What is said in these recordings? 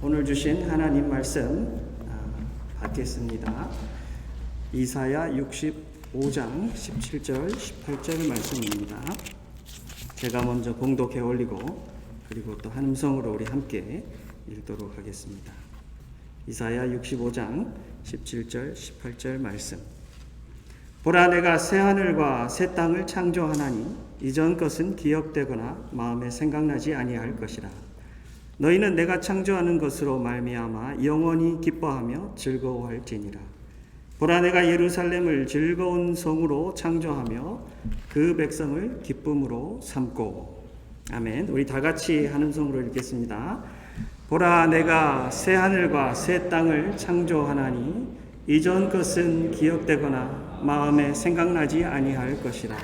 오늘 주신 하나님 말씀 받겠습니다. 이사야 65장 17절 18절 말씀입니다. 제가 먼저 봉독해 올리고 그리고 또 한 음성으로 우리 함께 읽도록 하겠습니다. 이사야 65장 17절 18절 말씀. 보라, 내가 새 하늘과 새 땅을 창조하나니 이전 것은 기억되거나 마음에 생각나지 아니할 것이라. 너희는 내가 창조하는 것으로 말미암아 영원히 기뻐하며 즐거워할지니라. 보라, 내가 예루살렘을 즐거운 성으로 창조하며 그 백성을 기쁨으로 삼고. 아멘. 우리 다 같이 한 음성으로 읽겠습니다. 보라, 내가 새 하늘과 새 땅을 창조하나니 이전 것은 기억되거나 마음에 생각나지 아니할 것이라.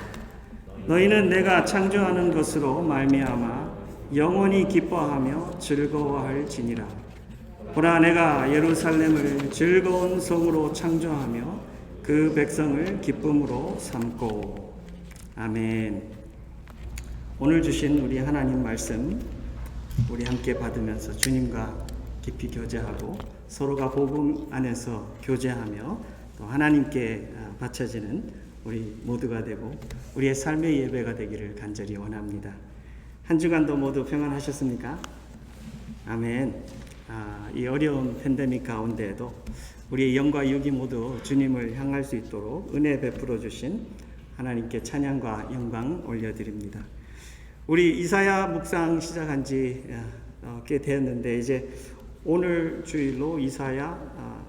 너희는 내가 창조하는 것으로 말미암아 영원히 기뻐하며 즐거워할지니라. 보라, 내가 예루살렘을 즐거운 성으로 창조하며 그 백성을 기쁨으로 삼고. 아멘. 오늘 주신 우리 하나님 말씀 우리 함께 받으면서 주님과 깊이 교제하고 서로가 복음 안에서 교제하며 또 하나님께 바쳐지는 우리 모두가 되고 우리의 삶의 예배가 되기를 간절히 원합니다. 한 주간도 모두 평안하셨습니까? 아멘. 이 어려운 팬데믹 가운데에도 우리의 영과 육이 모두 주님을 향할 수 있도록 은혜 베풀어 주신 하나님께 찬양과 영광 올려드립니다. 우리 이사야 묵상 시작한 지 꽤 되었는데 이제 오늘 주일로 이사야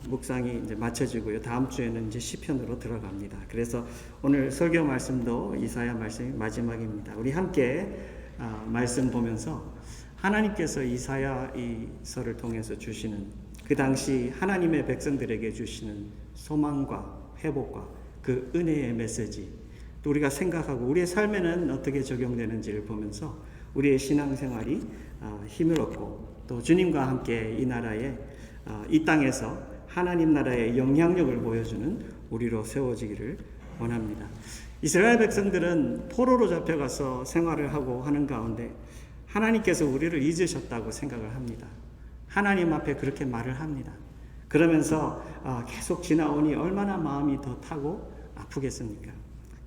묵상이 이제 마쳐지고요. 다음 주에는 이제 시편으로 들어갑니다. 그래서 오늘 설교 말씀도 이사야 말씀이 마지막입니다. 우리 함께 말씀 보면서 하나님께서 이사야 이서를 통해서 주시는 그 당시 하나님의 백성들에게 주시는 소망과 회복과 그 은혜의 메시지, 또 우리가 생각하고 우리의 삶에는 어떻게 적용되는지를 보면서 우리의 신앙생활이 힘을 얻고 또 주님과 함께 이 나라에 이 땅에서 하나님 나라의 영향력을 보여주는 우리로 세워지기를 원합니다. 이스라엘 백성들은 포로로 잡혀가서 생활을 하고 하는 가운데 하나님께서 우리를 잊으셨다고 생각을 합니다. 하나님 앞에 그렇게 말을 합니다. 그러면서 계속 지나오니 얼마나 마음이 더 타고 아프겠습니까?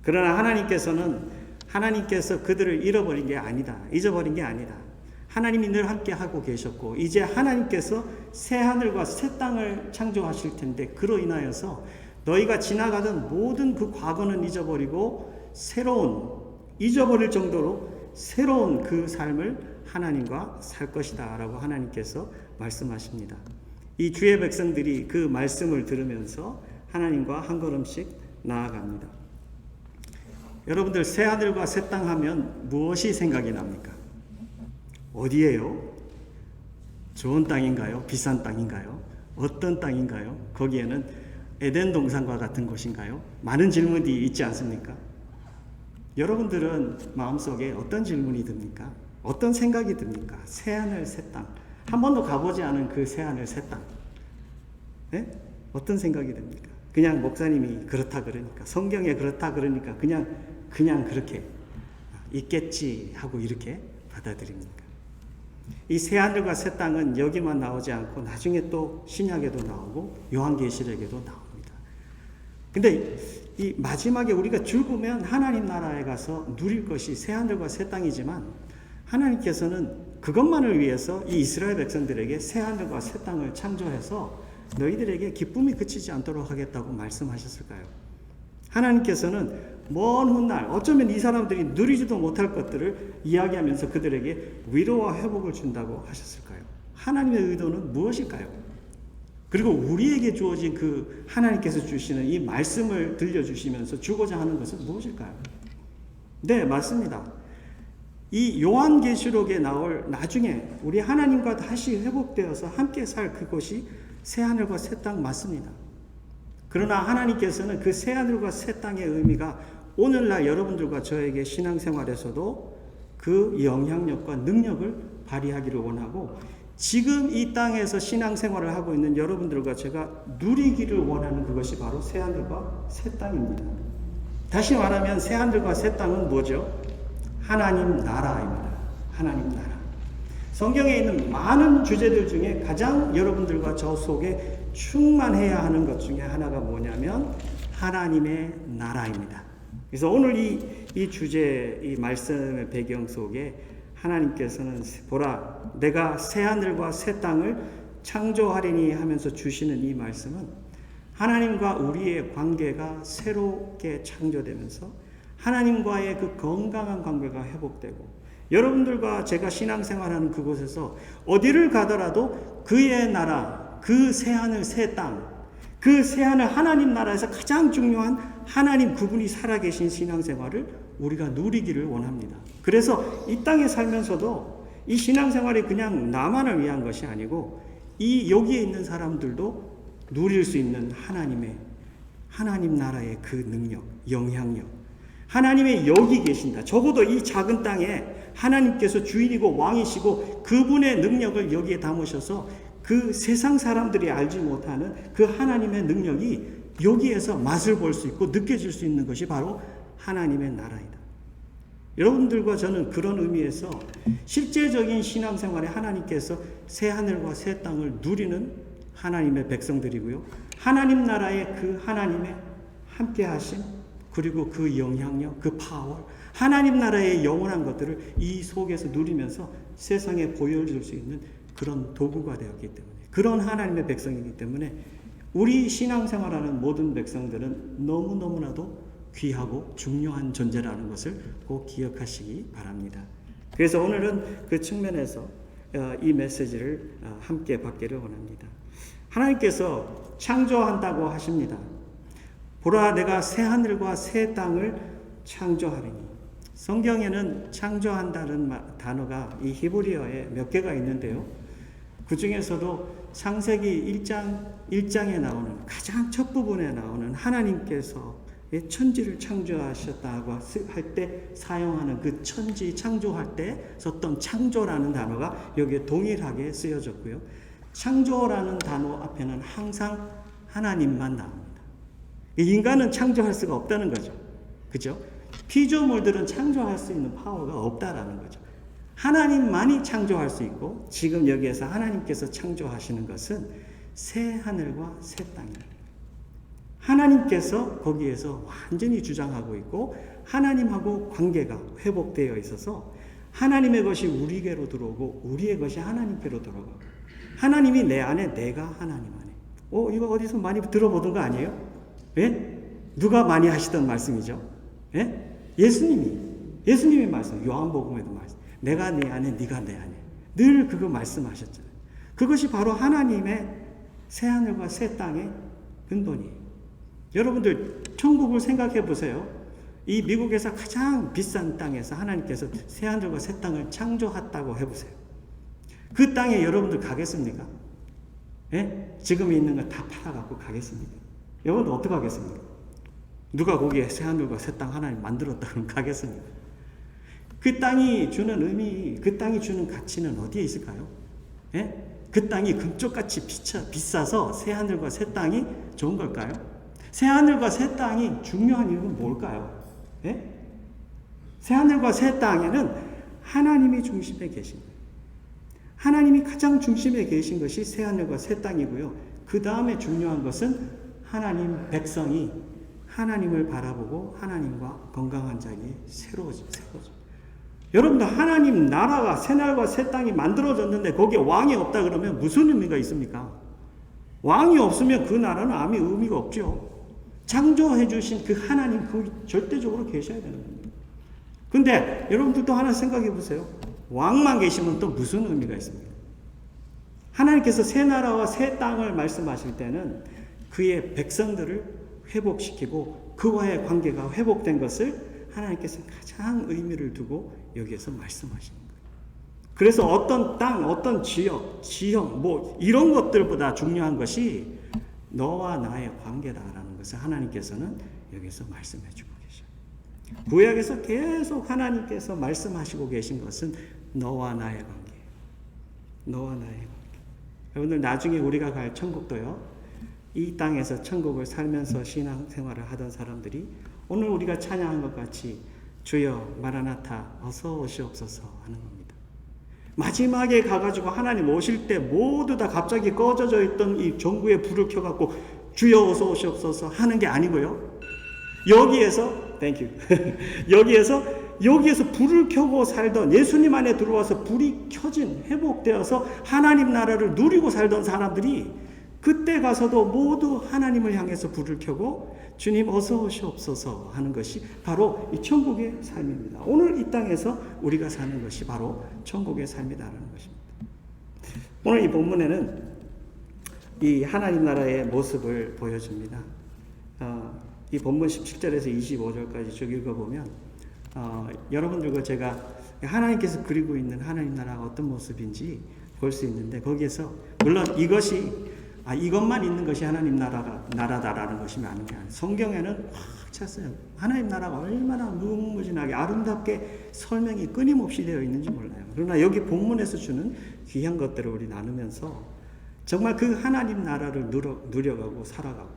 그러나 하나님께서 그들을 잃어버린 게 아니다. 잊어버린 게 아니다. 하나님이 늘 함께 하고 계셨고 이제 하나님께서 새 하늘과 새 땅을 창조하실 텐데 그로 인하여서 너희가 지나가던 모든 그 과거는 잊어버리고 잊어버릴 정도로 새로운 그 삶을 하나님과 살 것이다 라고 하나님께서 말씀하십니다. 이 주의 백성들이 그 말씀을 들으면서 하나님과 한 걸음씩 나아갑니다. 여러분들 새 하늘과 새 땅 하면 무엇이 생각이 납니까? 어디예요? 좋은 땅인가요? 비싼 땅인가요? 어떤 땅인가요? 거기에는 에덴 동산과 같은 곳인가요? 많은 질문이 있지 않습니까? 여러분들은 마음속에 어떤 질문이 듭니까? 어떤 생각이 듭니까? 새하늘 새땅, 한 번도 가보지 않은 그 새하늘 새땅, 네? 어떤 생각이 듭니까? 그냥 목사님이 그렇다 그러니까, 성경에 그렇다 그러니까 그냥 그렇게 있겠지 하고 이렇게 받아들입니까? 이 새하늘과 새 땅은 여기만 나오지 않고 나중에 또 신약에도 나오고 요한계시록에도 나옵니다. 근데 이 마지막에 우리가 죽으면 하나님 나라에 가서 누릴 것이 새하늘과 새 땅이지만 하나님께서는 그것만을 위해서 이 이스라엘 백성들에게 새하늘과 새 땅을 창조해서 너희들에게 기쁨이 그치지 않도록 하겠다고 말씀하셨을까요? 하나님께서는 먼 훗날 어쩌면 이 사람들이 누리지도 못할 것들을 이야기하면서 그들에게 위로와 회복을 준다고 하셨을까요? 하나님의 의도는 무엇일까요? 그리고 우리에게 주어진 그 하나님께서 주시는 이 말씀을 들려주시면서 주고자 하는 것은 무엇일까요? 네, 맞습니다. 이 요한계시록에 나올 나중에 우리 하나님과 다시 회복되어서 함께 살 그곳이 새하늘과 새 땅 맞습니다. 그러나 하나님께서는 그 새하늘과 새 땅의 의미가 오늘날 여러분들과 저에게 신앙생활에서도 그 영향력과 능력을 발휘하기를 원하고 지금 이 땅에서 신앙생활을 하고 있는 여러분들과 제가 누리기를 원하는 그것이 바로 새하늘과 새 땅입니다. 다시 말하면 새하늘과 새 땅은 뭐죠? 하나님 나라입니다. 하나님 나라. 성경에 있는 많은 주제들 중에 가장 여러분들과 저 속에 충만해야 하는 것 중에 하나가 뭐냐면 하나님의 나라입니다. 그래서 오늘 이 주제, 이 말씀의 배경 속에 하나님께서는 보라, 내가 새하늘과 새 땅을 창조하리니 하면서 주시는 이 말씀은 하나님과 우리의 관계가 새롭게 창조되면서 하나님과의 그 건강한 관계가 회복되고 여러분들과 제가 신앙생활하는 그곳에서 어디를 가더라도 그의 나라, 그 새하늘 새 땅, 그 새하늘 하나님 나라에서 가장 중요한 하나님 그분이 살아계신 신앙생활을 우리가 누리기를 원합니다. 그래서 이 땅에 살면서도 이 신앙생활이 그냥 나만을 위한 것이 아니고 이 여기에 있는 사람들도 누릴 수 있는 하나님 나라의 그 능력, 영향력, 하나님의 여기 계신다. 적어도 이 작은 땅에 하나님께서 주인이고 왕이시고 그분의 능력을 여기에 담으셔서 그 세상 사람들이 알지 못하는 그 하나님의 능력이 여기에서 맛을 볼 수 있고 느껴질 수 있는 것이 바로 하나님의 나라이다. 여러분들과 저는 그런 의미에서 실제적인 신앙생활에 하나님께서 새 하늘과 새 땅을 누리는 하나님의 백성들이고요. 하나님 나라의 그 하나님의 함께 하심, 그리고 그 영향력, 그 파워, 하나님 나라의 영원한 것들을 이 속에서 누리면서 세상에 보여줄 수 있는 그런 도구가 되었기 때문에, 그런 하나님의 백성이기 때문에 우리 신앙생활하는 모든 백성들은 너무너무나도 귀하고 중요한 존재라는 것을 꼭 기억하시기 바랍니다. 그래서 오늘은 그 측면에서 이 메시지를 함께 받기를 원합니다. 하나님께서 창조한다고 하십니다. 보라, 내가 새 하늘과 새 땅을 창조하리니. 성경에는 창조한다는 단어가 이 히브리어에 몇 개가 있는데요. 그 중에서도 창세기 1장에 나오는 가장 첫 부분에 나오는 하나님께서 천지를 창조하셨다고 할 때 사용하는 그 천지 창조할 때 썼던 창조라는 단어가 여기에 동일하게 쓰여졌고요. 창조라는 단어 앞에는 항상 하나님만 나옵니다. 인간은 창조할 수가 없다는 거죠. 그죠? 피조물들은 창조할 수 있는 파워가 없다라는 거죠. 하나님만이 창조할 수 있고 지금 여기에서 하나님께서 창조하시는 것은 새 하늘과 새 땅입니다. 하나님께서 거기에서 완전히 주장하고 있고 하나님하고 관계가 회복되어 있어서 하나님의 것이 우리에게로 들어오고 우리의 것이 하나님께로 들어가고 하나님이 내 안에 내가 하나님 안에. 이거 어디서 많이 들어보던 거 아니에요? 예? 누가 많이 하시던 말씀이죠? 예? 예수님이 말씀, 요한복음에도 말씀. 내가 내 안에, 네가 내 안에. 늘 그거 말씀하셨잖아요. 그것이 바로 하나님의 새 하늘과 새 땅의 근본이에요. 여러분들 천국을 생각해 보세요. 이 미국에서 가장 비싼 땅에서 하나님께서 새 하늘과 새 땅을 창조했다고 해보세요. 그 땅에 여러분들 가겠습니까? 예? 지금 있는 거 다 팔아갖고 가겠습니까? 여러분들 어떻게 하겠습니까? 누가 거기에 새 하늘과 새 땅 하나님 만들었다 그러면 가겠습니까? 그 땅이 주는 의미, 그 땅이 주는 가치는 어디에 있을까요? 예? 그 땅이 금쪽같이 비싸서 새 하늘과 새 땅이 좋은 걸까요? 새 하늘과 새 땅이 중요한 이유는 뭘까요? 예? 새 하늘과 새 땅에는 하나님이 중심에 계신 거예요. 하나님이 가장 중심에 계신 것이 새 하늘과 새 땅이고요. 그 다음에 중요한 것은 하나님 백성이 하나님을 바라보고 하나님과 건강한 자리에 새로워져. 여러분들 하나님 나라가 새날과 새 땅이 만들어졌는데 거기에 왕이 없다 그러면 무슨 의미가 있습니까? 왕이 없으면 그 나라는 아무 의미가 없죠. 창조해 주신 그 하나님 거기 절대적으로 계셔야 되는 겁니다. 근데 여러분들도 하나 생각해 보세요. 왕만 계시면 또 무슨 의미가 있습니까? 하나님께서 새 나라와 새 땅을 말씀하실 때는 그의 백성들을 회복시키고 그와의 관계가 회복된 것을 하나님께서 가장 의미를 두고 여기에서 말씀하시는 거예요. 그래서 어떤 땅, 어떤 지역, 지형, 이런 것들보다 중요한 것이 너와 나의 관계다라는 것을 하나님께서는 여기서 말씀해 주고 계셔요. 구약에서 계속 하나님께서 말씀하시고 계신 것은 너와 나의 관계예요. 너와 나의 관계. 여러분들 나중에 우리가 갈 천국도요. 이 땅에서 천국을 살면서 신앙생활을 하던 사람들이 오늘 우리가 찬양한 것 같이 주여 마라나타 어서 오시옵소서 하는 겁니다. 마지막에 가가지고 하나님 오실 때 모두 다 갑자기 꺼져져 있던 이 전구에 불을 켜갖고 주여 어서 오시옵소서 하는 게 아니고요. 여기에서 땡큐 여기에서 불을 켜고 살던, 예수님 안에 들어와서 불이 켜진, 회복되어서 하나님 나라를 누리고 살던 사람들이 그때 가서도 모두 하나님을 향해서 불을 켜고 주님 어서 오시옵소서 하는 것이 바로 이 천국의 삶입니다. 오늘 이 땅에서 우리가 사는 것이 바로 천국의 삶이라는 것입니다. 오늘 이 본문에는 이 하나님 나라의 모습을 보여줍니다. 이 본문 17절에서 25절까지 쭉 읽어보면 여러분들과 제가 하나님께서 그리고 있는 하나님 나라가 어떤 모습인지 볼 수 있는데, 거기에서 물론 이것만 있는 것이 하나님 나라다라는 것이 아닌 게 아니에요. 성경에는 확 찼어요. 하나님 나라가 얼마나 무궁무진하게 아름답게 설명이 끊임없이 되어 있는지 몰라요. 그러나 여기 본문에서 주는 귀한 것들을 우리 나누면서 정말 그 하나님 나라를 누려가고 살아가고,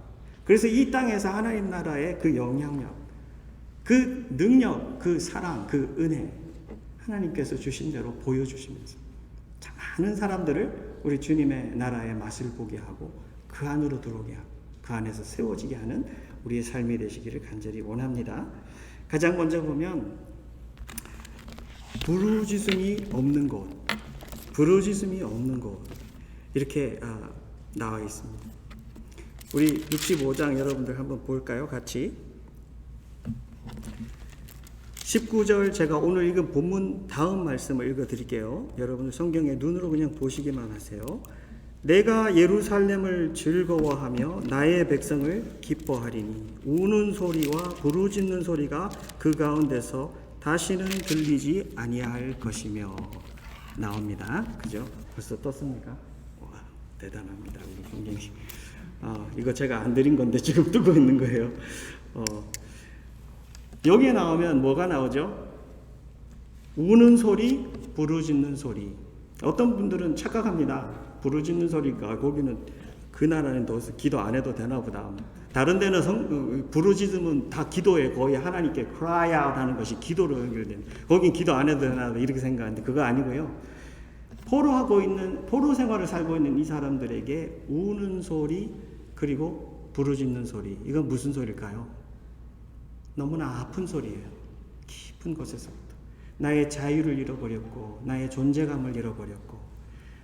그래서 이 땅에서 하나님 나라의 그 영향력, 그 능력, 그 사랑, 그 은혜 하나님께서 주신 대로 보여주시면서 참 많은 사람들을 우리 주님의 나라의 맛을 보게 하고 그 안으로 들어오게 하고 그 안에서 세워지게 하는 우리의 삶이 되시기를 간절히 원합니다. 가장 먼저 보면 부르짖음이 없는 곳, 이렇게 나와 있습니다. 우리 65장 여러분들 한번 볼까요? 같이 19절 제가 오늘 읽은 본문 다음 말씀을 읽어드릴게요. 여러분들 성경에 눈으로 그냥 보시기만 하세요. 내가 예루살렘을 즐거워하며 나의 백성을 기뻐하리니 우는 소리와 부르짖는 소리가 그 가운데서 다시는 들리지 아니할 것이며 나옵니다. 그죠? 벌써 떴습니까? 와, 대단합니다. 우리 성경이. 이거 제가 안 드린 건데 지금 뜨고 있는 거예요. 여기에 나오면 뭐가 나오죠? 우는 소리, 부르짖는 소리. 어떤 분들은 착각합니다. 부르짖는 소리가 거기는 그 나라는 더 기도 안 해도 되나 보다. 다른 데는 부르짖음은 다 기도에 거의 하나님께 cry out 하는 것이 기도로 연결된. 거긴 기도 안 해도 되나 이렇게 생각하는데 그거 아니고요. 포로 생활을 살고 있는 이 사람들에게 우는 소리 그리고 부르짖는 소리. 이건 무슨 소리일까요? 너무나 아픈 소리예요. 깊은 곳에서부터 나의 자유를 잃어버렸고, 나의 존재감을 잃어버렸고,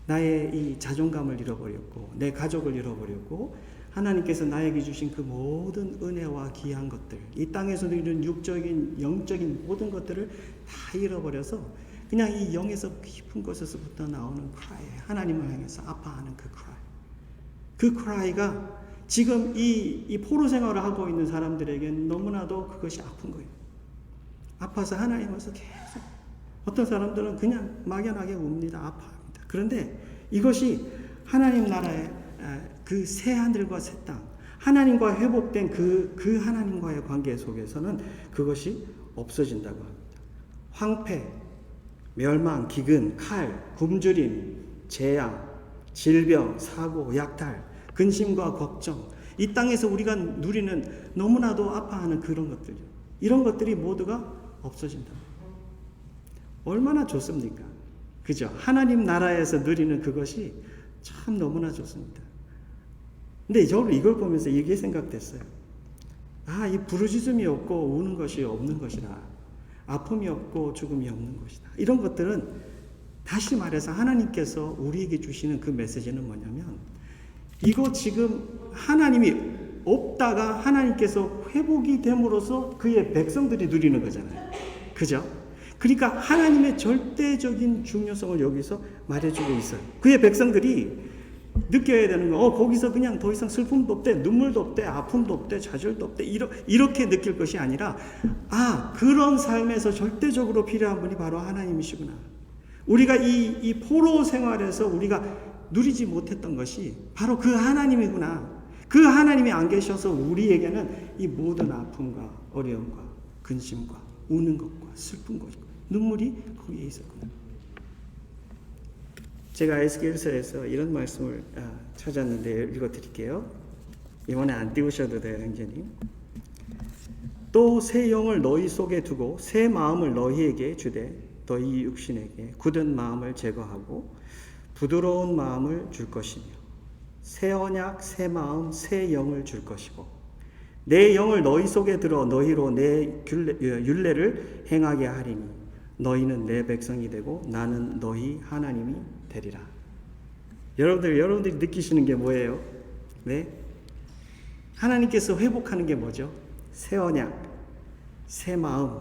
나의 이 자존감을 잃어버렸고, 내 가족을 잃어버렸고, 하나님께서 나에게 주신 그 모든 은혜와 귀한 것들, 이 땅에서 누리는 육적인 영적인 모든 것들을 다 잃어버려서 그냥 이 영에서 깊은 곳에서부터 나오는 cry, 하나님을 향해서 아파하는 그 cry가 지금 이 포로 생활을 하고 있는 사람들에게는 너무나도 그것이 아픈 거예요. 아파서 하나님께서 계속, 어떤 사람들은 그냥 막연하게 웁니다. 아파합니다. 그런데 이것이 하나님 나라의 그 새 하늘과 새 땅, 하나님과 회복된 그 하나님과의 관계 속에서는 그것이 없어진다고 합니다. 황폐, 멸망, 기근, 칼, 굶주림, 재앙, 질병, 사고, 약탈, 근심과 걱정, 이 땅에서 우리가 누리는 너무나도 아파하는 그런 것들, 이런 것들이 모두가 없어진다. 얼마나 좋습니까? 그죠? 하나님 나라에서 누리는 그것이 참 너무나 좋습니다. 근데 저는 이걸 보면서 이게 생각됐어요. 이 부르짖음이 없고 우는 것이 없는 것이라, 아픔이 없고 죽음이 없는 것이다. 이런 것들은 다시 말해서 하나님께서 우리에게 주시는 그 메시지는 뭐냐면, 이거 지금 하나님이 없다가 하나님께서 회복이 됨으로써 그의 백성들이 누리는 거잖아요. 그죠? 그러니까 하나님의 절대적인 중요성을 여기서 말해주고 있어요. 그의 백성들이 느껴야 되는 거, 거기서 그냥 더 이상 슬픔도 없대, 눈물도 없대, 아픔도 없대, 좌절도 없대, 이렇게 느낄 것이 아니라, 그런 삶에서 절대적으로 필요한 분이 바로 하나님이시구나. 우리가 이 포로 생활에서 우리가 누리지 못했던 것이 바로 그 하나님이구나. 그 하나님이 안 계셔서 우리에게는 이 모든 아픔과 어려움과 근심과 우는 것과 슬픈 것과 눈물이 거기에 있었구나. 제가 에스겔서에서 이런 말씀을 찾았는데 읽어드릴게요. 이번에 안 띄우셔도 돼요, 형제님. 또 새 영을 너희 속에 두고 새 마음을 너희에게 주되 너희 육신에게 굳은 마음을 제거하고 부드러운 마음을 줄 것이며 새 언약, 새 마음, 새 영을 줄 것이고 내 영을 너희 속에 들어 너희로 내 율례를 행하게 하리니 너희는 내 백성이 되고 나는 너희 하나님이 되리라. 여러분들이 느끼시는 게 뭐예요? 네? 하나님께서 회복하는 게 뭐죠? 새 언약, 새 마음,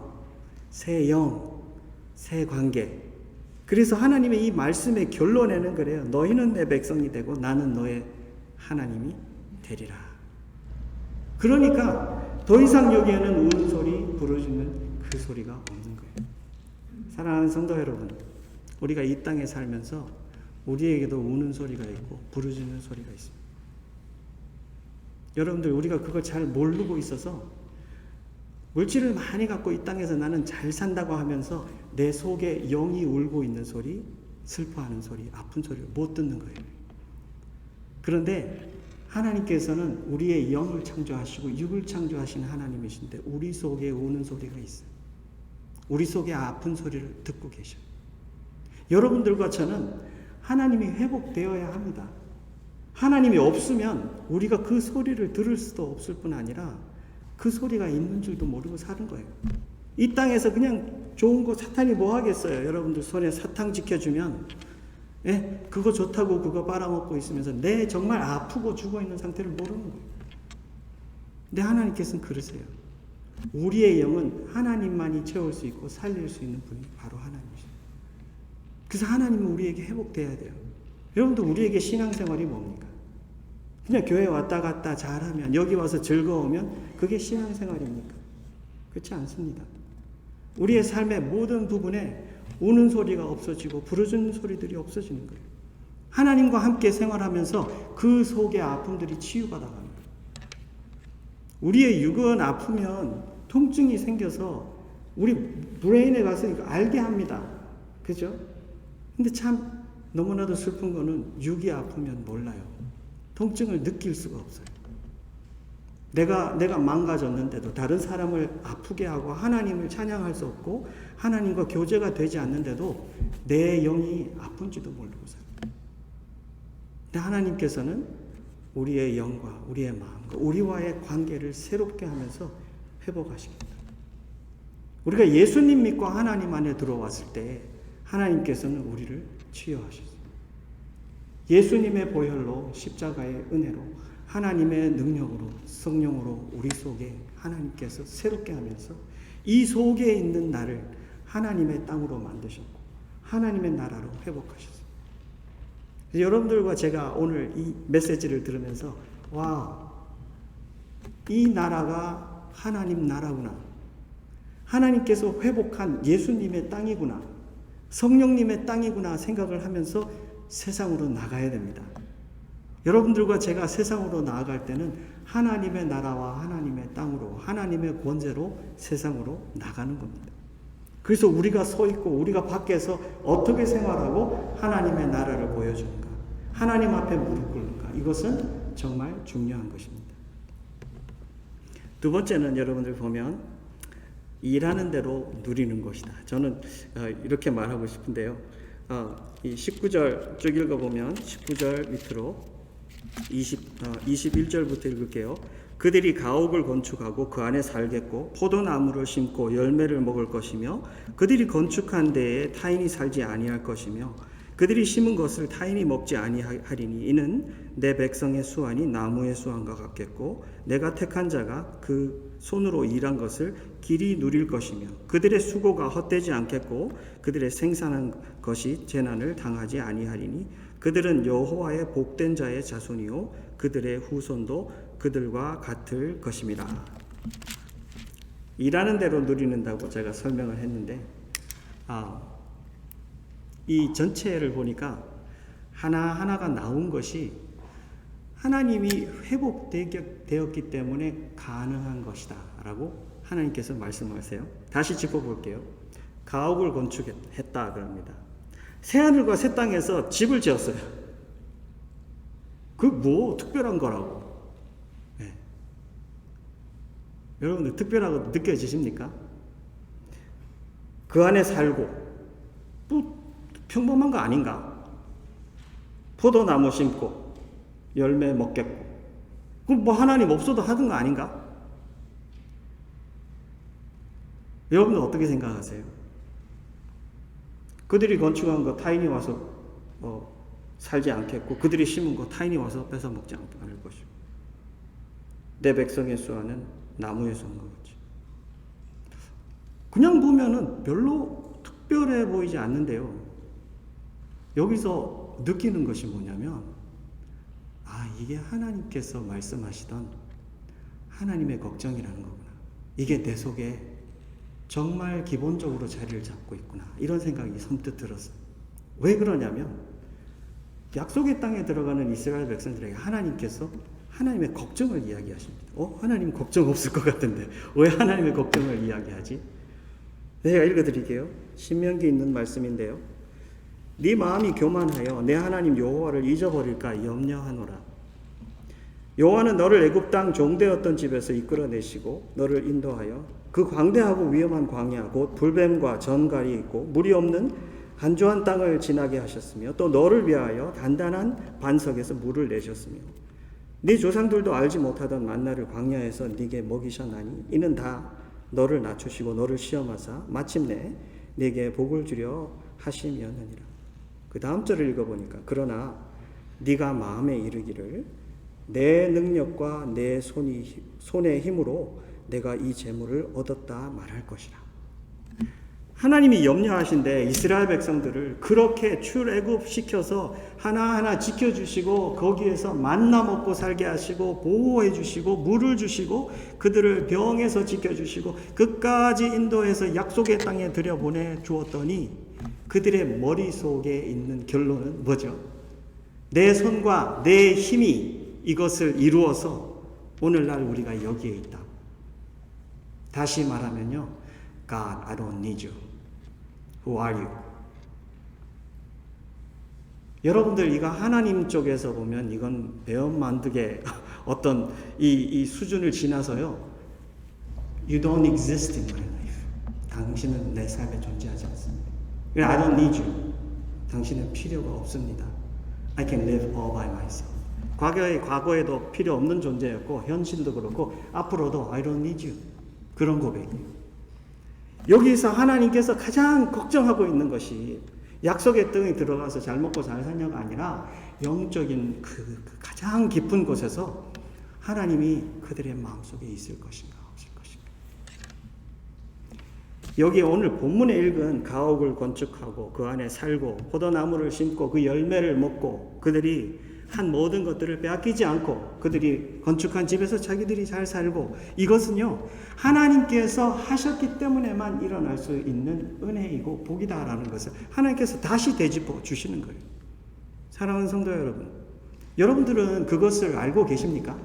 새 영, 새 관계. 그래서 하나님의 이 말씀의 결론에는 그래요. 너희는 내 백성이 되고 나는 너의 하나님이 되리라. 그러니까 더 이상 여기에는 우는 소리, 부르짖는 그 소리가 없는 거예요. 사랑하는 성도 여러분, 우리가 이 땅에 살면서 우리에게도 우는 소리가 있고 부르짖는 소리가 있습니다. 여러분들, 우리가 그걸 잘 모르고 있어서 물질을 많이 갖고 이 땅에서 나는 잘 산다고 하면서 내 속에 영이 울고 있는 소리, 슬퍼하는 소리, 아픈 소리를 못 듣는 거예요. 그런데 하나님께서는 우리의 영을 창조하시고 육을 창조하시는 하나님이신데 우리 속에 우는 소리가 있어요. 우리 속에 아픈 소리를 듣고 계셔요. 여러분들과 저는 하나님이 회복되어야 합니다. 하나님이 없으면 우리가 그 소리를 들을 수도 없을 뿐 아니라 그 소리가 있는 줄도 모르고 사는 거예요. 이 땅에서 그냥 좋은 거 사탄이 뭐 하겠어요? 여러분들 손에 사탕 지켜주면 그거 좋다고 그거 빨아먹고 있으면서 내 정말 아프고 죽어 있는 상태를 모르는 거예요. 근데 하나님께서는 그러세요. 우리의 영은 하나님만이 채울 수 있고 살릴 수 있는 분이 바로 하나님이시죠. 그래서 하나님은 우리에게 회복돼야 돼요. 여러분들, 우리에게 신앙생활이 뭡니까? 그냥 교회 왔다 갔다 잘하면, 여기 와서 즐거우면 그게 신앙생활입니까? 그렇지 않습니다. 우리의 삶의 모든 부분에 우는 소리가 없어지고 부르짖는 소리들이 없어지는 거예요. 하나님과 함께 생활하면서 그 속의 아픔들이 치유받아 가는 거예요. 우리의 육은 아프면 통증이 생겨서 우리 브레인에 가서 이거 알게 합니다. 그죠? 근데 참 너무나도 슬픈 거는 육이 아프면 몰라요. 통증을 느낄 수가 없어요. 내가 망가졌는데도, 다른 사람을 아프게 하고 하나님을 찬양할 수 없고 하나님과 교제가 되지 않는데도 내 영이 아픈지도 모르고 살아요. 근데 하나님께서는 우리의 영과 우리의 마음과 우리와의 관계를 새롭게 하면서 회복하십니다. 우리가 예수님 믿고 하나님 안에 들어왔을 때 하나님께서는 우리를 치유하셨어요. 예수님의 보혈로, 십자가의 은혜로, 하나님의 능력으로, 성령으로 우리 속에 하나님께서 새롭게 하면서 이 속에 있는 나를 하나님의 땅으로 만드셨고 하나님의 나라로 회복하셨어요. 여러분들과 제가 오늘 이 메시지를 들으면서 와, 이 나라가 하나님 나라구나. 하나님께서 회복한 예수님의 땅이구나. 성령님의 땅이구나 생각을 하면서 세상으로 나가야 됩니다. 여러분들과 제가 세상으로 나아갈 때는 하나님의 나라와 하나님의 땅으로, 하나님의 권세로 세상으로 나가는 겁니다. 그래서 우리가 서 있고 우리가 밖에서 어떻게 생활하고 하나님의 나라를 보여주는가, 하나님 앞에 무릎 꿇는가, 이것은 정말 중요한 것입니다. 두 번째는 여러분들 보면 일하는 대로 누리는 것이다. 저는 이렇게 말하고 싶은데요. 이 19절 쭉 읽어보면 19절 밑으로 21절부터 읽을게요. 그들이 가옥을 건축하고 그 안에 살겠고 포도나무를 심고 열매를 먹을 것이며 그들이 건축한 데에 타인이 살지 아니할 것이며 그들이 심은 것을 타인이 먹지 아니하리니 이는 내 백성의 수완이 나무의 수완과 같겠고 내가 택한 자가 그 손으로 일한 것을 길이 누릴 것이며 그들의 수고가 헛되지 않겠고 그들의 생산한 것이 재난을 당하지 아니하리니 그들은 여호와의 복된 자의 자손이요 그들의 후손도 그들과 같을 것입니다. 일하는 대로 누리는다고 제가 설명을 했는데 이 전체를 보니까 하나하나가 나온 것이 하나님이 회복되었기 때문에 가능한 것이다 라고 하나님께서 말씀하세요. 다시 짚어볼게요. 가옥을 건축했다 그럽니다. 새하늘과 새 땅에서 집을 지었어요. 그 뭐 특별한 거라고. 네. 여러분들 특별하고 느껴지십니까? 그 안에 살고 평범한 거 아닌가? 포도나무 심고 열매 먹겠고, 그럼 뭐 하나님 없어도 하던 거 아닌가? 여러분들 어떻게 생각하세요? 그들이 건축한 거 타인이 와서 살지 않겠고, 그들이 심은 거 타인이 와서 뺏어 먹지 않을 것이고, 내 백성의 수아는 나무에 선 것 같지. 그냥 보면은 별로 특별해 보이지 않는데요. 여기서 느끼는 것이 뭐냐면, 이게 하나님께서 말씀하시던 하나님의 걱정이라는 거구나. 이게 내 속에 정말 기본적으로 자리를 잡고 있구나. 이런 생각이 선뜻 들었어요. 왜 그러냐면, 약속의 땅에 들어가는 이스라엘 백성들에게 하나님께서 하나님의 걱정을 이야기하십니다. 하나님 걱정 없을 것 같은데 왜 하나님의 걱정을 이야기하지? 제가 읽어드릴게요. 신명기에 있는 말씀인데요. 네 마음이 교만하여 내 하나님 여호와를 잊어버릴까 염려하노라. 여호와는 너를 애굽 땅 종되었던 집에서 이끌어내시고 너를 인도하여 그 광대하고 위험한 광야 곧 불뱀과 전갈이 있고 물이 없는 간조한 땅을 지나게 하셨으며 또 너를 위하여 단단한 반석에서 물을 내셨으며 네 조상들도 알지 못하던 만나를 광야에서 네게 먹이셨나니 이는 다 너를 낮추시고 너를 시험하사 마침내 네게 복을 주려 하심이었느니라. 그 다음 절을 읽어보니까 그러나 네가 마음에 이르기를 내 능력과 내 손의 힘으로 내가 이 재물을 얻었다 말할 것이라. 하나님이 염려하신데 이스라엘 백성들을 그렇게 출애굽 시켜서 하나하나 지켜주시고 거기에서 만나 먹고 살게 하시고 보호해 주시고 물을 주시고 그들을 병에서 지켜주시고 끝까지 인도해서 약속의 땅에 들여보내 주었더니 그들의 머릿속에 있는 결론은 뭐죠? 내 손과 내 힘이 이것을 이루어서 오늘날 우리가 여기에 있다. 다시 말하면요, God, I don't need you. Who are you? 여러분들 이거 하나님 쪽에서 보면 이건 배엄 만득의 어떤 이 수준을 지나서요. You don't exist in my life. 당신은 내 삶에 존재하지 않습니다. I don't need you. 당신은 필요가 없습니다. I can live all by myself. 과거에도 필요 없는 존재였고 현실도 그렇고 앞으로도 I don't need you. 그런 고백이에요. 여기서 하나님께서 가장 걱정하고 있는 것이 약속의 땅에 들어가서 잘 먹고 잘 사냐가 아니라 영적인 그 가장 깊은 곳에서 하나님이 그들의 마음속에 있을 것인가 없을 것인가. 여기 오늘 본문에 읽은 가옥을 건축하고 그 안에 살고 포도나무를 심고 그 열매를 먹고 그들이 한 모든 것들을 빼앗기지 않고 그들이 건축한 집에서 자기들이 잘 살고, 이것은요 하나님께서 하셨기 때문에만 일어날 수 있는 은혜이고 복이다라는 것을 하나님께서 다시 되짚어 주시는 거예요. 사랑하는 성도 여러분, 여러분들은 그것을 알고 계십니까?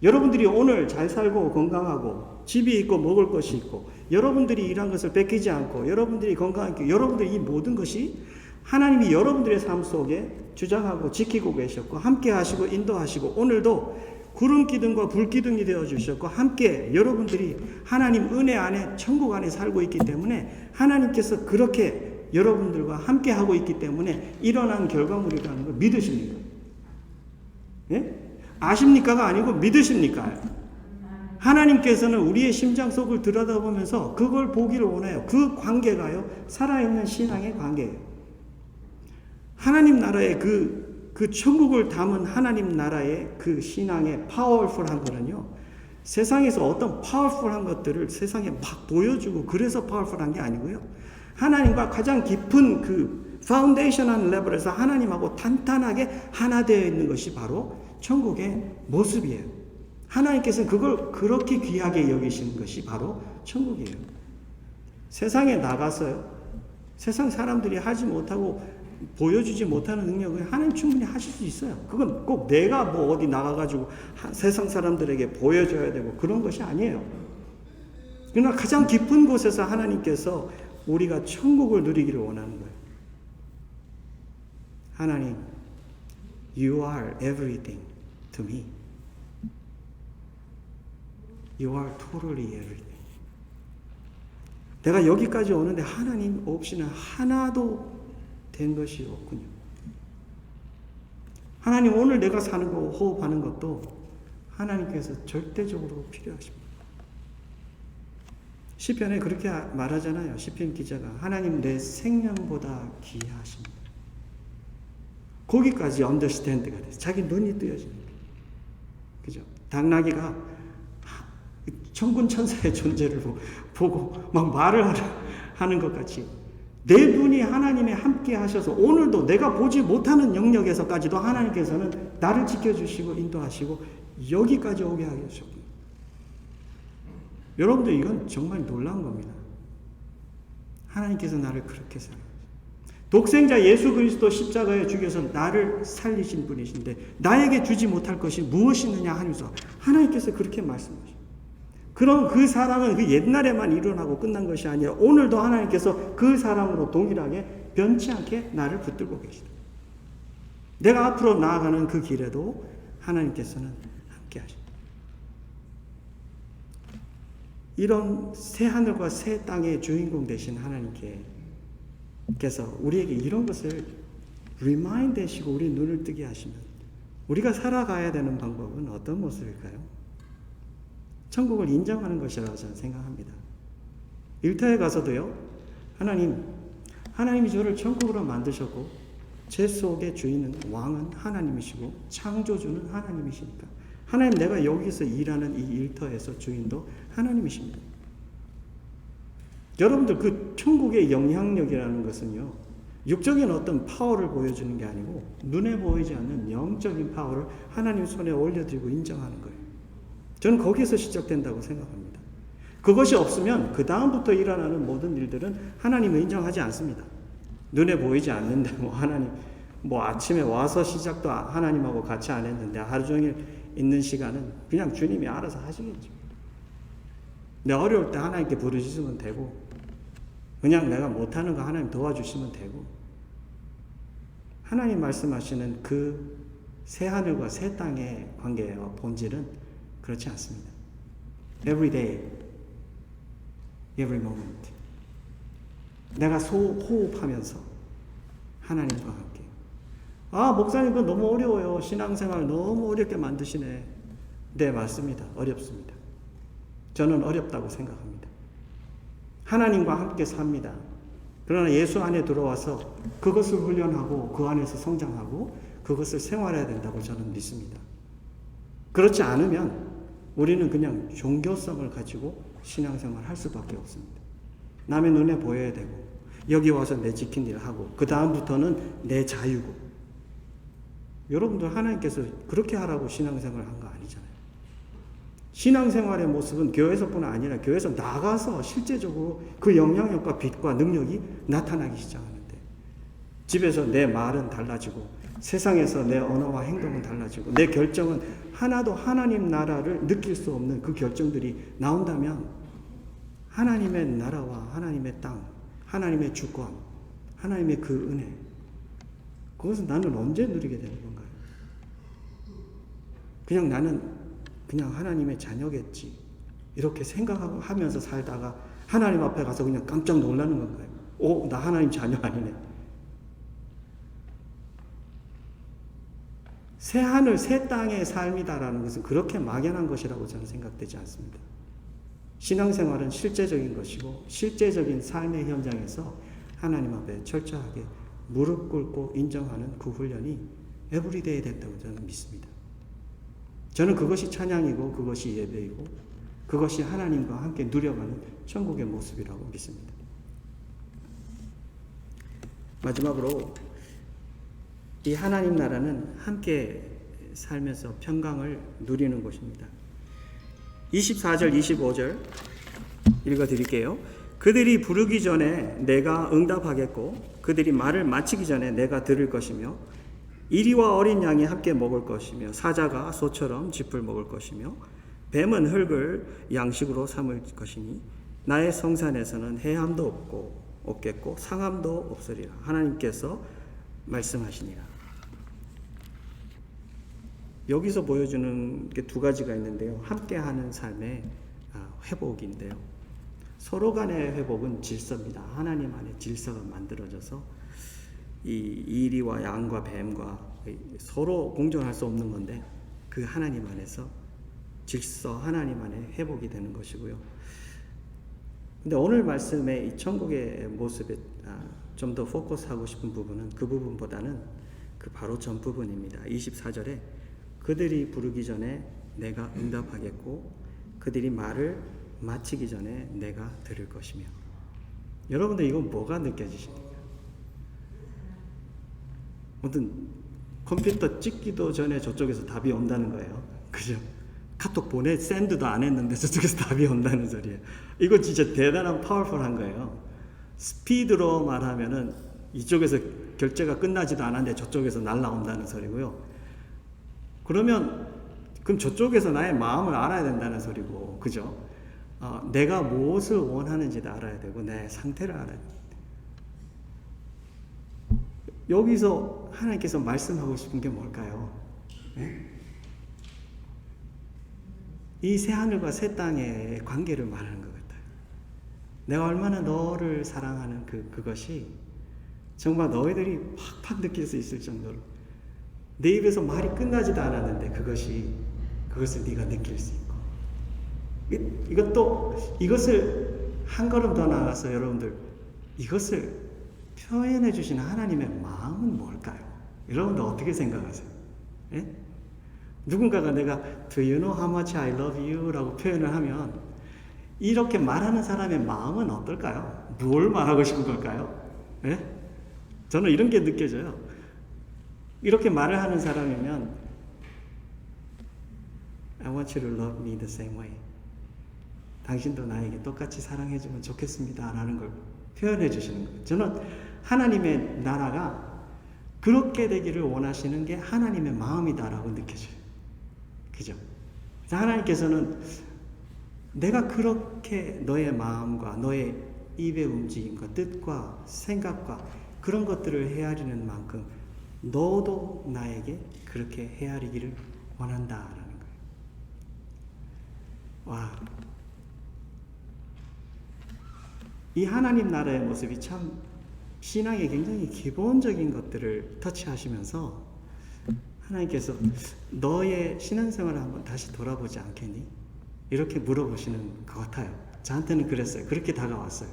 여러분들이 오늘 잘 살고 건강하고 집이 있고 먹을 것이 있고 여러분들이 일한 것을 뺏기지 않고 여러분들이 건강하게, 여러분들이 이 모든 것이 하나님이 여러분들의 삶 속에 주장하고 지키고 계셨고 함께 하시고 인도하시고 오늘도 구름 기둥과 불 기둥이 되어 주셨고 함께 여러분들이 하나님 은혜 안에 천국 안에 살고 있기 때문에 하나님께서 그렇게 여러분들과 함께 하고 있기 때문에 일어난 결과물이라는 걸 믿으십니까? 예? 아십니까가 아니고 믿으십니까? 하나님께서는 우리의 심장 속을 들여다보면서 그걸 보기를 원해요. 그 관계가요 살아있는 신앙의 관계예요. 하나님 나라의 그 천국을 담은 하나님 나라의 그 신앙의 파워풀한 거는요, 세상에서 어떤 파워풀한 것들을 세상에 막 보여주고 그래서 파워풀한 게 아니고요, 하나님과 가장 깊은 그 파운데이션한 레벨에서 하나님하고 탄탄하게 하나 되어 있는 것이 바로 천국의 모습이에요. 하나님께서는 그걸 그렇게 귀하게 여기시는 것이 바로 천국이에요. 세상에 나가서요, 세상 사람들이 하지 못하고 보여주지 못하는 능력을 하나님 충분히 하실 수 있어요. 그건 꼭 내가 뭐 어디 나가가지고 세상 사람들에게 보여줘야 되고 그런 것이 아니에요. 그러나 가장 깊은 곳에서 하나님께서 우리가 천국을 누리기를 원하는 거예요. 하나님, You are everything to me. You are totally everything. 내가 여기까지 오는데 하나님 없이는 하나도 된 것이 없군요. 하나님 오늘 내가 사는 거 호흡하는 것도 하나님께서 절대적으로 필요하십니다. 시편에 그렇게 말하잖아요. 시편 기자가 하나님 내 생명보다 귀하십니다. 거기까지 언더스탠드가 돼서 자기 눈이 뜨여집니다. 그죠? 당나귀가 천군 천사의 존재를 보고 막 말을 하는 것 같이 내 눈이 하나님의 함께 하셔서 오늘도 내가 보지 못하는 영역에서까지도 하나님께서는 나를 지켜주시고 인도하시고 여기까지 오게 하셨습니다. 여러분들 이건 정말 놀라운 겁니다. 하나님께서 나를 그렇게 사랑하셨어요. 독생자 예수 그리스도 십자가에 죽여서 나를 살리신 분이신데 나에게 주지 못할 것이 무엇이 있느냐 하면서 하나님께서 그렇게 말씀하십니다. 그럼 그 사랑은 그 옛날에만 일어나고 끝난 것이 아니라 오늘도 하나님께서 그 사랑으로 동일하게 변치 않게 나를 붙들고 계시다. 내가 앞으로 나아가는 그 길에도 하나님께서는 함께 하십니다. 이런 새 하늘과 새 땅의 주인공 되신 하나님께서 우리에게 이런 것을 리마인드 하시고 우리 눈을 뜨게 하시면 우리가 살아가야 되는 방법은 어떤 모습일까요? 천국을 인정하는 것이라고 저는 생각합니다. 일터에 가서도요, 하나님이 저를 천국으로 만드셨고, 제 속의 주인은 왕은 하나님이시고, 창조주는 하나님이시니까. 하나님 내가 여기서 일하는 이 일터에서 주인도 하나님이십니다. 여러분들 그 천국의 영향력이라는 것은요, 육적인 어떤 파워를 보여주는 게 아니고, 눈에 보이지 않는 영적인 파워를 하나님 손에 올려드리고 인정하는 거예요. 저는 거기서 시작된다고 생각합니다. 그것이 없으면 그 다음부터 일어나는 모든 일들은 하나님을 인정하지 않습니다. 눈에 보이지 않는데 하나님 아침에 와서 시작도 하나님하고 같이 안 했는데 하루 종일 있는 시간은 그냥 주님이 알아서 하시겠죠. 내 어려울 때 하나님께 부르짖으면 되고 그냥 내가 못하는 거 하나님 도와주시면 되고 하나님 말씀하시는 그 새 하늘과 새 땅의 관계와 본질은 그렇지 않습니다. Every day, every moment. 내가 호흡하면서 하나님과 함께. 목사님 그거 너무 어려워요. 신앙생활 너무 어렵게 만드시네. 네, 맞습니다. 어렵습니다. 저는 어렵다고 생각합니다. 하나님과 함께 삽니다. 그러나 예수 안에 들어와서 그것을 훈련하고 그 안에서 성장하고 그것을 생활해야 된다고 저는 믿습니다. 그렇지 않으면 우리는 그냥 종교성을 가지고 신앙생활을 할 수밖에 없습니다. 남의 눈에 보여야 되고 여기 와서 내 지킨 일을 하고 그 다음부터는 내 자유고 여러분들 하나님께서 그렇게 하라고 신앙생활을 한 거 아니잖아요. 신앙생활의 모습은 교회에서뿐 아니라 교회에서 나가서 실제적으로 그 영향력과 빛과 능력이 나타나기 시작하는데 집에서 내 말은 달라지고 세상에서 내 언어와 행동은 달라지고 내 결정은 하나도 하나님 나라를 느낄 수 없는 그 결정들이 나온다면 하나님의 나라와 하나님의 땅, 하나님의 주권, 하나님의 그 은혜 그것은 나는 언제 누리게 되는 건가요? 그냥 나는 그냥 하나님의 자녀겠지 이렇게 생각하면서 살다가 하나님 앞에 가서 그냥 깜짝 놀라는 건가요? 나 하나님 자녀 아니네. 새 하늘, 새 땅의 삶이다라는 것은 그렇게 막연한 것이라고 저는 생각되지 않습니다. 신앙생활은 실제적인 것이고 실제적인 삶의 현장에서 하나님 앞에 철저하게 무릎 꿇고 인정하는 그 훈련이 에브리데이 됐다고 저는 믿습니다. 저는 그것이 찬양이고 그것이 예배이고 그것이 하나님과 함께 누려가는 천국의 모습이라고 믿습니다. 마지막으로 이 하나님 나라는 함께 살면서 평강을 누리는 곳입니다. 24절, 25절 읽어드릴게요. 그들이 부르기 전에 내가 응답하겠고 그들이 말을 마치기 전에 내가 들을 것이며 이리와 어린 양이 함께 먹을 것이며 사자가 소처럼 짚을 먹을 것이며 뱀은 흙을 양식으로 삼을 것이니 나의 성산에서는 해함도 없겠고 상함도 없으리라. 하나님께서 말씀하시니라. 여기서 보여주는 게 두 가지가 있는데요. 함께하는 삶의 회복인데요. 서로 간의 회복은 질서입니다. 하나님 안에 질서가 만들어져서 이 이리와 양과 뱀과 서로 공존할 수 없는 건데 그 하나님 안에서 질서 하나님 안에 회복이 되는 것이고요. 근데 오늘 말씀의 이 천국의 모습에 좀 더 포커스하고 싶은 부분은 그 부분보다는 그 바로 전 부분입니다. 24절에 그들이 부르기 전에 내가 응답하겠고 그들이 말을 마치기 전에 내가 들을 것이며. 여러분들 이건 뭐가 느껴지십니까? 아무튼 컴퓨터 찍기도 전에 저쪽에서 답이 온다는 거예요. 그죠? 카톡 샌드도 안 했는데 저쪽에서 답이 온다는 소리예요. 이거 진짜 대단한 파워풀한 거예요. 스피드로 말하면은 이쪽에서 결제가 끝나지도 않았는데 저쪽에서 날라온다는 소리고요. 그럼 저쪽에서 나의 마음을 알아야 된다는 소리고, 그죠? 내가 무엇을 원하는지도 알아야 되고 내 상태를 알아야 됩니다. 여기서 하나님께서 말씀하고 싶은 게 뭘까요? 네? 이 새하늘과 새 땅의 관계를 말하는 것 같아요. 내가 얼마나 너를 사랑하는 그것이 정말 너희들이 팍팍 느낄 수 있을 정도로 내 입에서 말이 끝나지도 않았는데 그것을 네가 느낄 수 있고, 이것을 한 걸음 더 나아가서 여러분들 이것을 표현해 주시는 하나님의 마음은 뭘까요? 여러분들 어떻게 생각하세요? 예? 누군가가 내가 Do you know how much I love you? 라고 표현을 하면 이렇게 말하는 사람의 마음은 어떨까요? 뭘 말하고 싶은 걸까요? 예? 저는 이런 게 느껴져요. 이렇게 말을 하는 사람이면 I want you to love me the same way. 당신도 나에게 똑같이 사랑해주면 좋겠습니다 라는 걸 표현해 주시는 거예요. 저는 하나님의 나라가 그렇게 되기를 원하시는 게 하나님의 마음이다라고 느껴져요. 그죠? 하나님께서는 내가 그렇게 너의 마음과 너의 입의 움직임과 뜻과 생각과 그런 것들을 헤아리는 만큼 너도 나에게 그렇게 헤아리기를 원한다라는 거예요. 와, 이 하나님 나라의 모습이 참 신앙의 굉장히 기본적인 것들을 터치하시면서 하나님께서 너의 신앙생활을 한번 다시 돌아보지 않겠니? 이렇게 물어보시는 것 같아요. 저한테는 그랬어요. 그렇게 다가왔어요.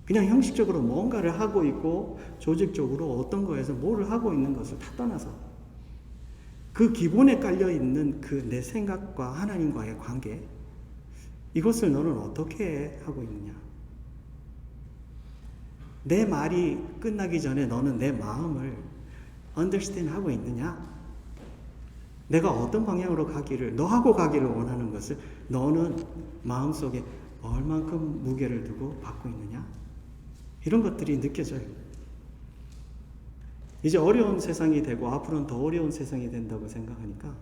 그냥 형식적으로 뭔가를 하고 있고 조직적으로 어떤 거에서 뭐를 하고 있는 것을 다 떠나서 그 기본에 깔려있는 그 내 생각과 하나님과의 관계, 이것을 너는 어떻게 하고 있느냐? 내 말이 끝나기 전에 너는 내 마음을 understand 하고 있느냐? 내가 어떤 방향으로 너하고 가기를 원하는 것을 너는 마음속에 얼만큼 무게를 두고 받고 있느냐? 이런 것들이 느껴져요. 이제 어려운 세상이 되고 앞으로는 더 어려운 세상이 된다고 생각하니까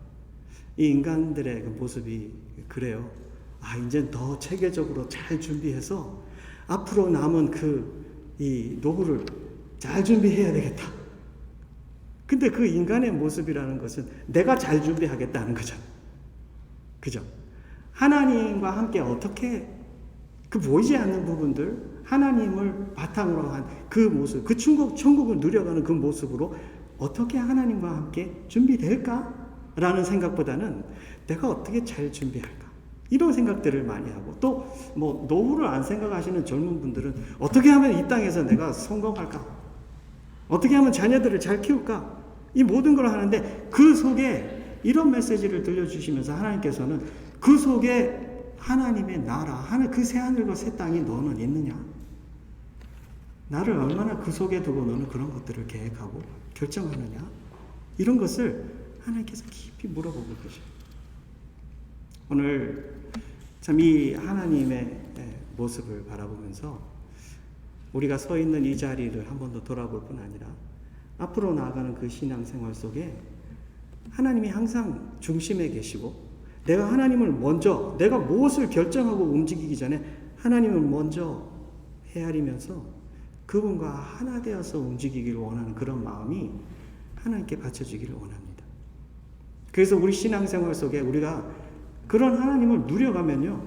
이 인간들의 그 모습이 그래요. 이제 더 체계적으로 잘 준비해서 앞으로 남은 이 노후를 잘 준비해야 되겠다. 근데 그 인간의 모습이라는 것은 내가 잘 준비하겠다는 거죠. 그죠? 하나님과 함께 어떻게 그 보이지 않는 부분들, 하나님을 바탕으로 한 그 모습, 그 천국을 누려가는 그 모습으로 어떻게 하나님과 함께 준비될까? 라는 생각보다는 내가 어떻게 잘 준비할까? 이런 생각들을 많이 하고, 또 노후를 안 생각하시는 젊은 분들은 어떻게 하면 이 땅에서 내가 성공할까? 어떻게 하면 자녀들을 잘 키울까? 이 모든 걸 하는데 그 속에 이런 메시지를 들려주시면서 하나님께서는 그 속에 하나님의 나라, 그 새하늘과 새 땅이 너는 있느냐? 나를 얼마나 그 속에 두고 너는 그런 것들을 계획하고 결정하느냐? 이런 것을 하나님께서 깊이 물어보고 계셔요. 오늘 참 이 하나님의 모습을 바라보면서 우리가 서 있는 이 자리를 한 번 더 돌아볼 뿐 아니라 앞으로 나아가는 그 신앙생활 속에 하나님이 항상 중심에 계시고 내가 내가 무엇을 결정하고 움직이기 전에 하나님을 먼저 헤아리면서 그분과 하나 되어서 움직이기를 원하는 그런 마음이 하나님께 바쳐주기를 원합니다. 그래서 우리 신앙생활 속에 우리가 그런 하나님을 누려가면요,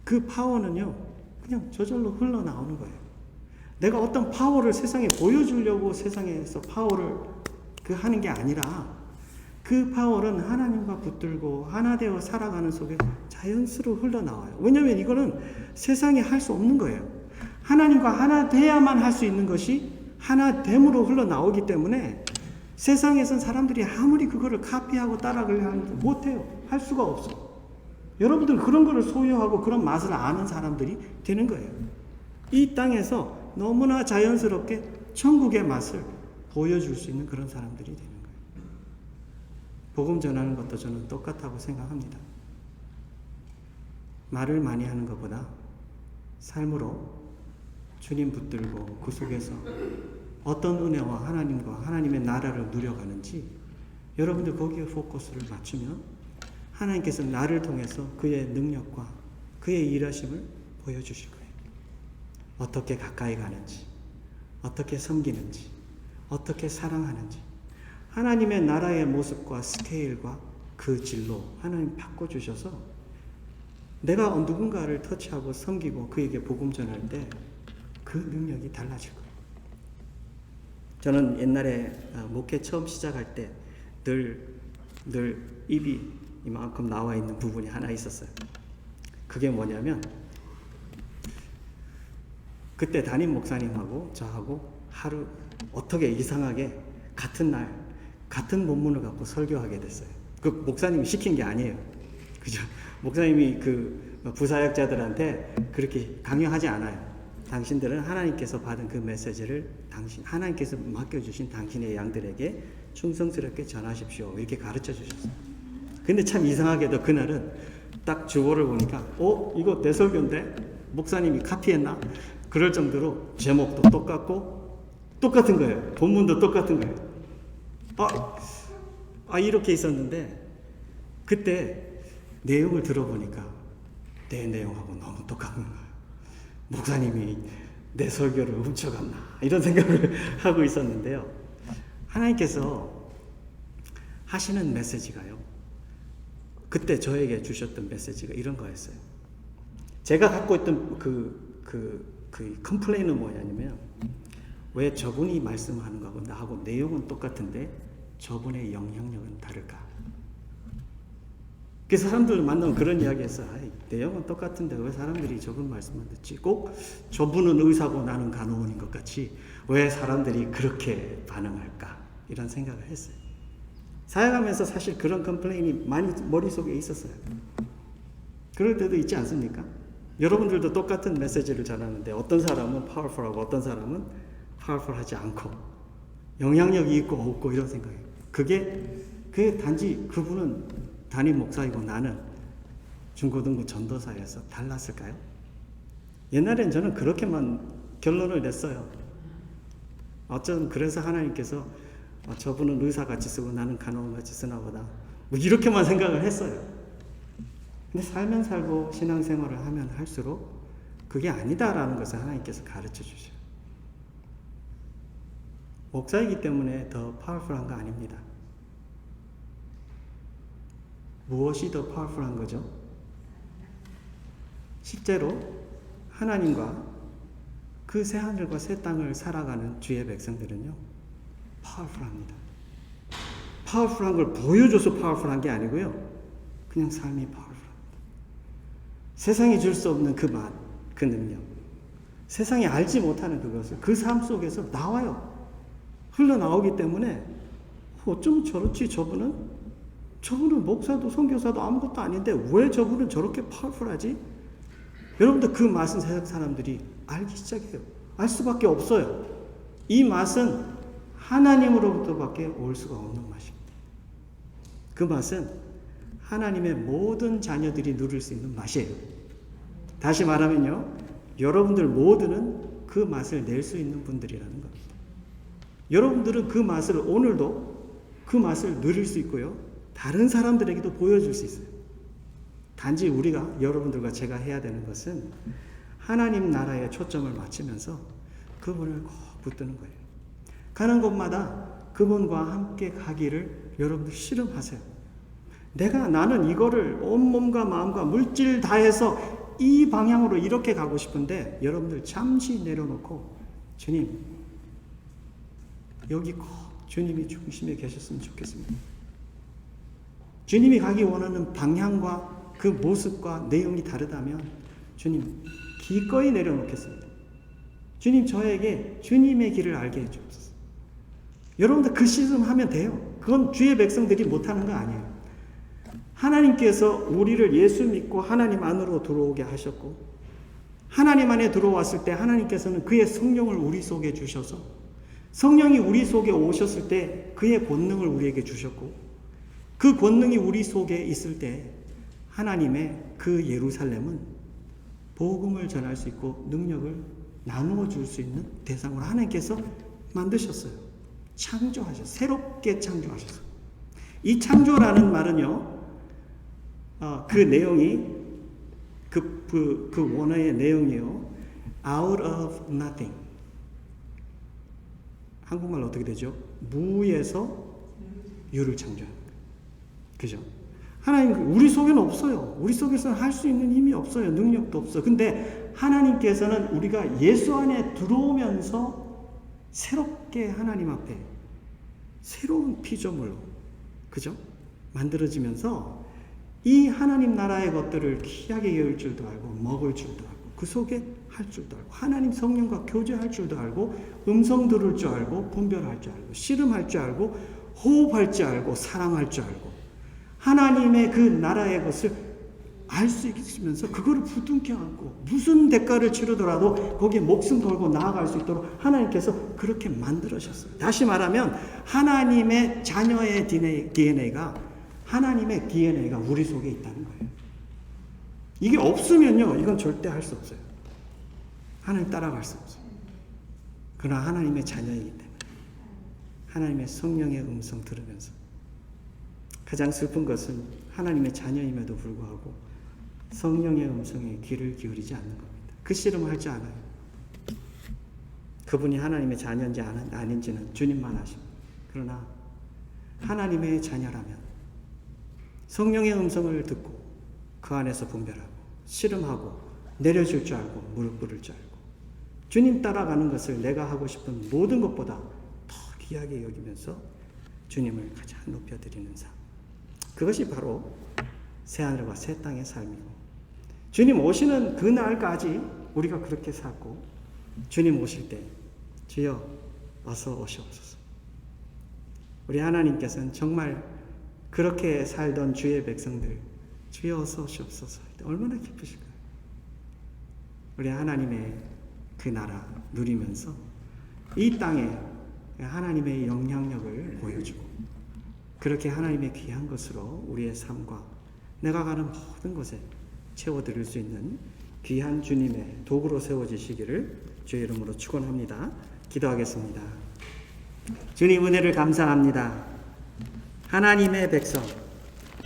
그 파워는요 그냥 저절로 흘러나오는 거예요. 내가 어떤 파워를 세상에 보여주려고 세상에서 파워를 하는 게 아니라 그 파워는 하나님과 붙들고 하나 되어 살아가는 속에 자연스러워 흘러나와요. 왜냐하면 이거는 세상에 할 수 없는 거예요. 하나님과 하나 돼야만 할 수 있는 것이 하나 됨으로 흘러나오기 때문에 세상에선 사람들이 아무리 그거를 카피하고 따라가려고 하는데 못해요. 할 수가 없어. 여러분들 그런 거를 소유하고 그런 맛을 아는 사람들이 되는 거예요. 이 땅에서 너무나 자연스럽게 천국의 맛을 보여줄 수 있는 그런 사람들이 되는 거예요. 복음 전하는 것도 저는 똑같다고 생각합니다. 말을 많이 하는 것보다 삶으로 주님 붙들고 그 속에서 어떤 은혜와 하나님과 하나님의 나라를 누려가는지 여러분들 거기에 포커스를 맞추면 하나님께서 나를 통해서 그의 능력과 그의 일하심을 보여주실 거예요. 어떻게 가까이 가는지, 어떻게 섬기는지, 어떻게 사랑하는지 하나님의 나라의 모습과 스케일과 그 질로 하나님 바꿔주셔서 내가 누군가를 터치하고 섬기고 그에게 복음 전할 때 그 능력이 달라질 거예요. 저는 옛날에 목회 처음 시작할 때 늘 입이 이만큼 나와 있는 부분이 하나 있었어요. 그게 뭐냐면 그때 담임 목사님하고 저하고 하루 어떻게 이상하게 같은 날 같은 본문을 갖고 설교하게 됐어요. 그 목사님이 시킨 게 아니에요. 그죠? 목사님이 그 부사역자들한테 그렇게 강요하지 않아요. 당신들은 하나님께서 받은 그 메시지를 하나님께서 맡겨주신 당신의 양들에게 충성스럽게 전하십시오. 이렇게 가르쳐 주셨어요. 근데 참 이상하게도 그날은 딱 주보를 보니까 이거 내 설교인데 목사님이 카피했나? 그럴 정도로 제목도 똑같고 똑같은 거예요. 본문도 똑같은 거예요. 이렇게 있었는데 그때 내용을 들어보니까 내 내용하고 너무 똑같은 거예요. 목사님이 내 설교를 훔쳐갔나 이런 생각을 하고 있었는데요. 하나님께서 하시는 메시지가요. 그때 저에게 주셨던 메시지가 이런 거였어요. 제가 갖고 있던 그 컴플레인은 뭐냐면 왜 저분이 말씀하는 거하고 나하고 내용은 똑같은데 저분의 영향력은 다를까? 그래서 사람들 만나면 그런 이야기에서 내용은 똑같은데 왜 사람들이 저분 말씀만 듣지? 꼭 저분은 의사고 나는 간호원인 것 같이 왜 사람들이 그렇게 반응할까? 이런 생각을 했어요. 사역하면서 사실 그런 컴플레인이 많이 머릿속에 있었어요. 그럴 때도 있지 않습니까? 여러분들도 똑같은 메시지를 전하는데 어떤 사람은 파워풀하고 어떤 사람은 파워풀하지 않고 영향력이 있고 없고 이런 생각이에요. 그게 단지 그분은 담임 목사이고 나는 중고등부 전도사여서 달랐을까요? 옛날엔 저는 그렇게만 결론을 냈어요. 어쩌면 그래서 하나님께서 저분은 의사같이 쓰고 나는 간호원같이 쓰나 보다 뭐 이렇게만 생각을 했어요. 근데 살면 살고 신앙생활을 하면 할수록 그게 아니다라는 것을 하나님께서 가르쳐 주셔요. 목사이기 때문에 더 파워풀한 거 아닙니다. 무엇이 더 파워풀한 거죠? 실제로 하나님과 그 새하늘과 새 땅을 살아가는 주의 백성들은요, 파워풀합니다. 파워풀한 걸 보여줘서 파워풀한 게 아니고요, 그냥 삶이 파워풀합니다. 세상이 줄 수 없는 그 맛, 그 능력, 세상이 알지 못하는 그것을 그 삶 속에서 나와요. 흘러나오기 때문에 어쩌면 저렇지, 저분은 목사도 선교사도 아무것도 아닌데 왜 저분은 저렇게 파워풀하지? 여러분들 그 맛은 세상 사람들이 알기 시작해요. 알 수밖에 없어요. 이 맛은 하나님으로부터밖에 올 수가 없는 맛입니다. 그 맛은 하나님의 모든 자녀들이 누릴 수 있는 맛이에요. 다시 말하면요, 여러분들 모두는 그 맛을 낼 수 있는 분들이라는 겁니다. 여러분들은 그 맛을 오늘도 그 맛을 누릴 수 있고요, 다른 사람들에게도 보여줄 수 있어요. 단지 우리가, 여러분들과 제가 해야 되는 것은 하나님 나라에 초점을 맞추면서 그분을 꼭 붙드는 거예요. 가는 곳마다 그분과 함께 가기를 여러분들 실험하세요. 나는 이거를 온몸과 마음과 물질 다해서 이 방향으로 이렇게 가고 싶은데 여러분들 잠시 내려놓고 주님, 여기 꼭 주님이 중심에 계셨으면 좋겠습니다. 주님이 가기 원하는 방향과 그 모습과 내용이 다르다면 주님, 기꺼이 내려놓겠습니다. 주님, 저에게 주님의 길을 알게 해주옵소서. 여러분들 그 시즌하면 돼요. 그건 주의 백성들이 못하는 거 아니에요. 하나님께서 우리를 예수 믿고 하나님 안으로 들어오게 하셨고, 하나님 안에 들어왔을 때 하나님께서는 그의 성령을 우리 속에 주셔서, 성령이 우리 속에 오셨을 때 그의 권능을 우리에게 주셨고, 그 권능이 우리 속에 있을 때 하나님의 그 예루살렘은 복음을 전할 수 있고 능력을 나누어 줄 수 있는 대상으로 하나님께서 만드셨어요. 창조하셨어요. 새롭게 창조하셨어요. 이 창조라는 말은요, 그 내용이 그 원어의 내용이요, out of nothing. 한국말로 어떻게 되죠? 무에서 유를 창조하는 거예요. 그죠? 하나님, 우리 속에는 없어요. 우리 속에서는 할 수 있는 힘이 없어요. 능력도 없어. 근데 하나님께서는 우리가 예수 안에 들어오면서 새롭게 하나님 앞에 새로운 피조물로, 그죠? 만들어지면서 이 하나님 나라의 것들을 귀하게 여길 줄도 알고, 먹을 줄도 알고, 그 속에 할 줄도 알고, 하나님 성령과 교제할 줄도 알고, 음성 들을 줄 알고, 분별할 줄 알고, 씨름할 줄 알고, 호흡할 줄 알고, 사랑할 줄 알고, 하나님의 그 나라의 것을 알 수 있으면서 그거를 부둥켜 안고 무슨 대가를 치르더라도 거기에 목숨 걸고 나아갈 수 있도록 하나님께서 그렇게 만들으셨어요. 다시 말하면 하나님의 자녀의 DNA가, 하나님의 DNA가 우리 속에 있다는 거예요. 이게 없으면요, 이건 절대 할 수 없어요. 하나님 따라갈 수 없어요. 그러나 하나님의 자녀이기 때문에 하나님의 성령의 음성 들으면서, 가장 슬픈 것은 하나님의 자녀임에도 불구하고 성령의 음성에 귀를 기울이지 않는 겁니다. 그 씨름을 할 줄 알아요. 그분이 하나님의 자녀인지 아닌지는 주님만 아십니다. 그러나 하나님의 자녀라면 성령의 음성을 듣고 그 안에서 분별하고 씨름하고 내려줄 줄 알고 무릎 꿇을 줄 알고 주님 따라가는 것을 내가 하고 싶은 모든 것보다 더 귀하게 여기면서 주님을 가장 높여드리는 삶, 그것이 바로 새하늘과 새 땅의 삶이고, 주님 오시는 그날까지 우리가 그렇게 살고, 주님 오실 때 주여 어서 오시옵소서. 우리 하나님께서는 정말 그렇게 살던 주의 백성들 주여 어서 오시옵소서 할 때 얼마나 기쁘실까요? 우리 하나님의 그 나라 누리면서 이 땅에 하나님의 영향력을 보여주고, 그렇게 하나님의 귀한 것으로 우리의 삶과 내가 가는 모든 곳에 채워드릴 수 있는 귀한 주님의 도구로 세워지시기를 주의 이름으로 축원합니다. 기도하겠습니다. 주님 은혜를 감사합니다. 하나님의 백성,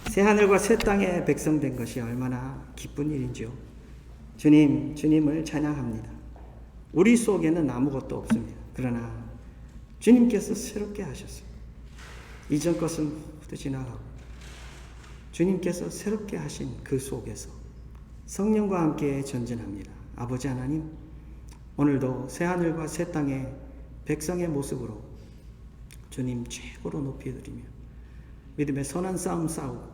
새하늘과 새 땅의 백성 된 것이 얼마나 기쁜 일인지요. 주님, 주님을 찬양합니다. 우리 속에는 아무것도 없습니다. 그러나 주님께서 새롭게 하셨어요. 이전 것은 모두 지나가고 주님께서 새롭게 하신 그 속에서 성령과 함께 전진합니다. 아버지 하나님, 오늘도 새하늘과 새 땅의 백성의 모습으로 주님 최고로 높여드리며 믿음의 선한 싸움 싸우고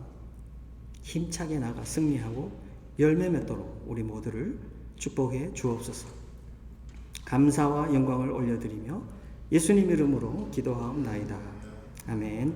힘차게 나가 승리하고 열매 맺도록 우리 모두를 축복해 주옵소서. 감사와 영광을 올려드리며 예수님 이름으로 기도하옵나이다. 아멘.